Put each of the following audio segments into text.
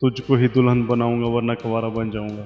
तुझको ही दुल्हन बनाऊंगा वरना कुंवारा बन जाऊंगा।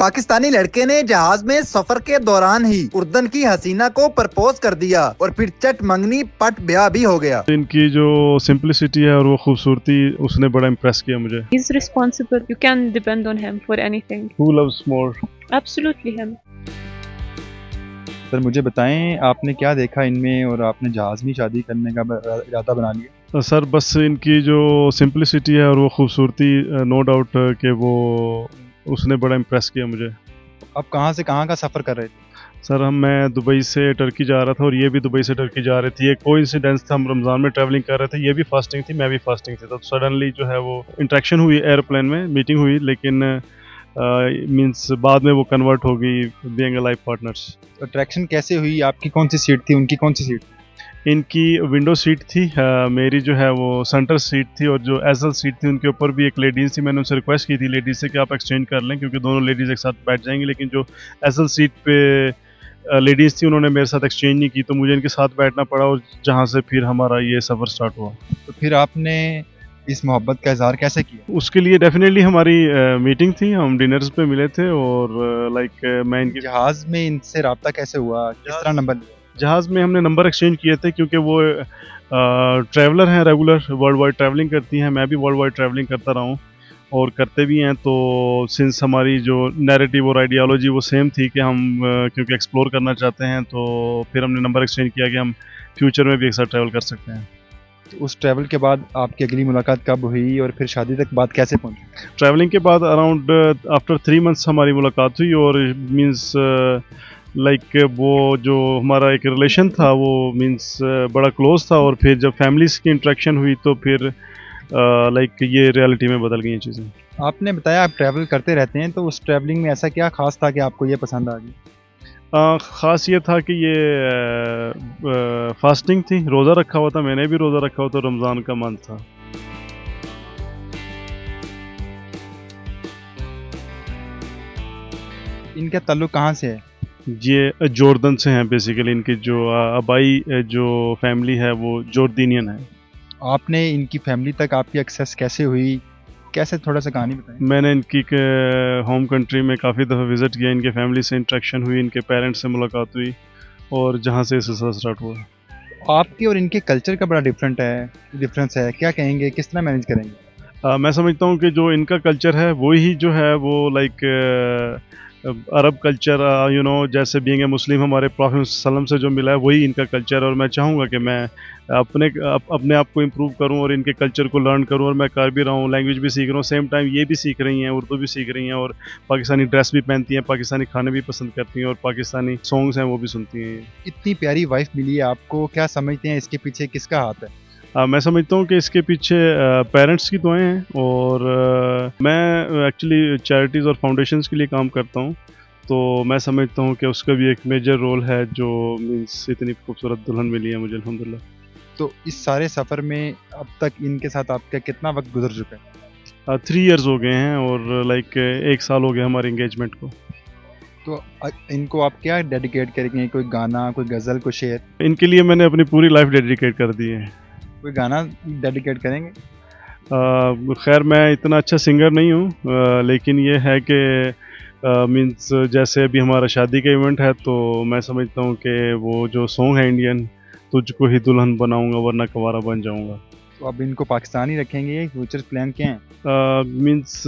पाकिस्तानी लड़के ने जहाज में सफर के दौरान ही उर्दन की हसीना को प्रपोज कर दिया और फिर चट मंगनी पट ब्याह भी हो गया। इनकी जो सिंपलिसिटी है और वो खूबसूरती, उसने बड़ा इम्प्रेस किया मुझे। He's responsible. You can depend on him for anything. Who loves more? Absolutely him. Sir मुझे बताएं, आपने क्या देखा इनमें और आपने जहाज़ में शादी करने का इरादा बना लिया? सर बस इनकी जो सिंपलिसिटी है और वो खूबसूरती, नो डाउट कि वो उसने बड़ा इम्प्रेस किया मुझे। आप कहाँ से कहाँ का सफ़र कर रहे थे? सर मैं दुबई से टर्की जा रहा था और ये भी दुबई से टर्की जा रही थी। ये कोइंसिडेंस था, हम रमज़ान में ट्रैवलिंग कर रहे थे। ये भी फास्टिंग थी, मैं भी फास्टिंग थी। तो सडनली जो है वो इंटरेक्शन हुई एयरप्लेन में, मीटिंग हुई, लेकिन मींस बाद में वो कन्वर्ट हो गई being a life partners. Attraction कैसे हुई? आपकी कौन सी सीट थी, उनकी कौन सी सीट थी? इनकी विंडो सीट थी, मेरी जो है वो सेंटर सीट थी, और जो एजल सीट थी उनके ऊपर भी एक लेडीज़ थी। मैंने उनसे रिक्वेस्ट की थी लेडीज़ से कि आप एक्सचेंज कर लें, क्योंकि दोनों लेडीज़ एक साथ बैठ जाएंगी। लेकिन जो एजल सीट पे लेडीज़ थी उन्होंने मेरे साथ एक्सचेंज नहीं की, तो मुझे इनके साथ बैठना पड़ा, और जहाँ से फिर हमारा ये सफ़र स्टार्ट हुआ। तो फिर आपने इस मोहब्बत का इजहार कैसे किया? उसके लिए डेफिनेटली हमारी मीटिंग थी, हम डिनर्स पे मिले थे, और मैं इनकी जहाज़ में इनसे रब्ता कैसे हुआ? किस तरह नंबर लिया? जहाज़ में हमने नंबर एक्सचेंज किए थे, क्योंकि वो ट्रैवलर हैं, रेगुलर वर्ल्ड वाइड ट्रैवलिंग करती हैं। मैं भी वर्ल्ड वाइड ट्रैवलिंग करता रहा हूँ और करते भी हैं। तो सिंस हमारी जो नैरेटिव और आइडियोलॉजी वो सेम थी कि हम क्योंकि एक्सप्लोर करना चाहते हैं, तो फिर हमने नंबर एक्सचेंज किया कि हम फ्यूचर में भी एक साथ ट्रैवल कर सकते हैं। तो उस ट्रैवल के बाद आपकी अगली मुलाकात कब हुई और फिर शादी तक बात कैसे पहुंची? ट्रैवलिंग के बाद अराउंड आफ्टर 3 मंथ्स हमारी मुलाकात हुई, और मींस वो जो हमारा एक रिलेशन था वो मींस बड़ा क्लोज था। और फिर जब फैमिलीज की इंटरेक्शन हुई तो फिर ये रियलिटी में बदल गई चीज़ें। आपने बताया आप ट्रैवल करते रहते हैं, तो उस ट्रैवलिंग में ऐसा क्या खास था कि आपको ये पसंद आ गई? ख़ास ये था कि ये फास्टिंग थी, रोज़ा रखा हुआ था, मैंने भी रोज़ा रखा हुआ था, रमज़ान का मंथ था। इनका ताल्लुक कहाँ से है? ये जॉर्डन से हैं बेसिकली। इनकी जो आबाई जो फैमिली है वो जॉर्डनियन है। आपने इनकी फैमिली तक आपकी एक्सेस कैसे हुई? कैसे, थोड़ा सा कहानी बताएं। मैंने इनकी होम कंट्री में काफ़ी दफ़ा विज़िट किया, इनके फैमिली से इंटरेक्शन हुई, इनके पेरेंट्स से मुलाकात हुई, और जहाँ से सिलसिला स्टार्ट हुआ। आपके और इनके कल्चर का बड़ा डिफरेंस है, क्या कहेंगे, किस तरह मैनेज करेंगे? मैं समझता हूँ कि जो इनका कल्चर है वही जो है वो अरब कल्चर, जैसे बीइंग ए मुस्लिम हमारे प्रॉफेट सल्लम से जो मिला है वही इनका कल्चर। और मैं चाहूँगा कि मैं अपने आप को इम्प्रूव करूँ और इनके कल्चर को लर्न करूँ, और मैं कर भी रहा हूँ, लैंग्वेज भी सीख रहा हूँ, सेम टाइम ये भी सीख रही हैं, उर्दू भी सीख रही हैं, और पाकिस्तानी ड्रेस भी पहनती हैं, पाकिस्तानी खाने भी पसंद करती हैं, और पाकिस्तानी सॉन्ग्स हैं वो भी सुनती हैं। इतनी प्यारी वाइफ मिली है आपको, क्या समझते हैं इसके पीछे किसका हाथ है? मैं समझता हूँ कि इसके पीछे पेरेंट्स की दुआएं हैं, और मैं एक्चुअली चैरिटीज़ और फाउंडेशंस के लिए काम करता हूँ, तो मैं समझता हूँ कि उसका भी एक मेजर रोल है, जो मीन्स इतनी खूबसूरत दुल्हन मिली है मुझे अल्हम्दुलिल्लाह। तो इस सारे सफ़र में अब तक इनके साथ आपका कितना वक्त गुजर चुका है? 3 इयर्स हो गए हैं, और 1 साल हो गया हमारे इंगेजमेंट को। तो इनको आप क्या डेडिकेट करेंगे? कोई गाना, कोई गज़ल, कोई शेर? इनके लिए मैंने अपनी पूरी लाइफ डेडिकेट कर दी है। कोई गाना डेडिकेट करेंगे? खैर मैं इतना अच्छा सिंगर नहीं हूँ, लेकिन ये है कि मीन्स जैसे अभी हमारा शादी का इवेंट है, तो मैं समझता हूँ कि वो जो सॉन्ग है इंडियन, तुझको ही दुल्हन बनाऊंगा वरना कुंवारा बन जाऊंगा। तो अब इनको पाकिस्तान ही रखेंगे, फ्यूचर प्लान क्या हैं? मीन्स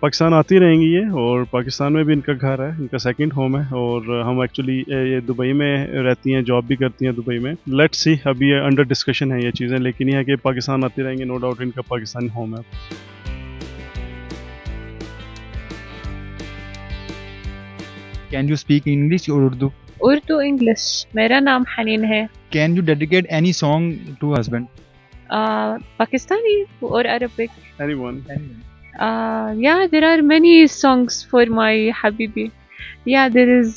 पाकिस्तान आती रहेंगी ये, और पाकिस्तान में भी इनका घर है, इनका सेकंड होम है, और हम एक्चुअली ये दुबई में रहती हैं, जॉब भी करती हैं दुबई में। लेट्स सी, अभी ये अंडर डिस्कशन है ये चीज़ें, लेकिन ये है कि पाकिस्तान आती रहेंगी, नो डाउट इनका पाकिस्तानी होम है। कैन यू स्पीक इंग्लिश और उर्दू? उर्दू इंग्लिश। मेरा नाम हनीन है। Can you dedicate any song to husband? Pakistani or Arabic? Anyone? Yeah, there are many songs for my Habibi. Yeah, there is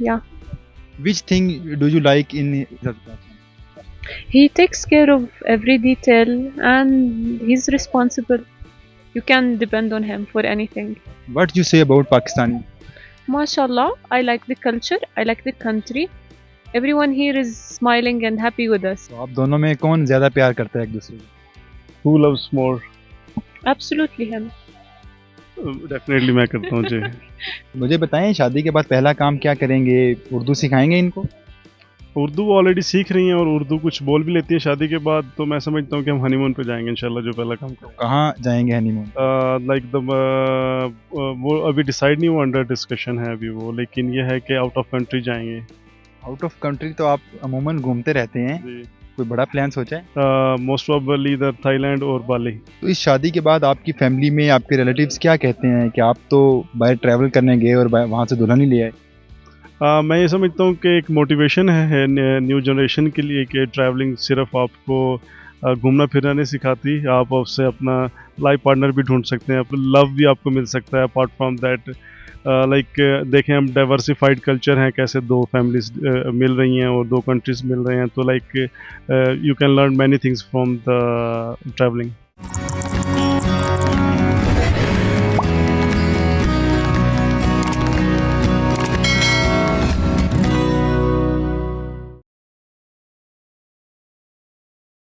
Yeah. Which thing do you like in his husband? He takes care of every detail and he's responsible. You can depend on him for anything. What you say about Pakistani? MashaAllah, I like the culture, I like the country. Everyone here is smiling and happy with us. तो आप दोनों में कौन ज़्यादा प्यार करता है एक दूसरे को? Who loves more? Absolutely him. Definitely मैं करता हूँ जी। मुझे बताएं शादी के बाद पहला काम क्या करेंगे? उर्दू सिखाएंगे इनको? उर्दू वो ऑलरेडी सीख रही हैं और उर्दू कुछ बोल भी लेती है शादी के बाद, तो मैं समझता हूँ कि हम हनीमून पे जाएंगे इंशाल्लाह जो पहला काम करेंगे। कहाँ जाएंगे हनीमून? लाइक द वो अभी डिसाइड नहीं हुआ, अंडर डिस्कशन है अभी वो, लेकिन ये है कि आउट ऑफ कंट्री जाएंगे। आउट ऑफ कंट्री तो आप अमूमन घूमते रहते हैं, जी, कोई बड़ा प्लान सोचा है? मोस्ट प्रोबेबली इधर थाईलैंड और बाली। तो इस शादी के बाद आपकी फैमिली में आपके रिलेटिव्स क्या कहते हैं कि आप तो बाहर ट्रैवल करने गए और वहाँ से दुल्हन ही ले आए? मैं ये समझता हूँ कि एक मोटिवेशन है न्यू जनरेशन के लिए कि ट्रैवलिंग सिर्फ आपको घूमना फिरना नहीं सिखाती, आप उससे अपना लाइफ पार्टनर भी ढूंढ सकते हैं, अपना लव भी आपको मिल सकता है। अपार्ट फ्रॉम दैट लाइक देखें हम डाइवर्सिफाइड कल्चर हैं, कैसे दो फैमिलीज मिल रही हैं और दो कंट्रीज मिल रहे हैं, तो like you can learn many things from the travelling.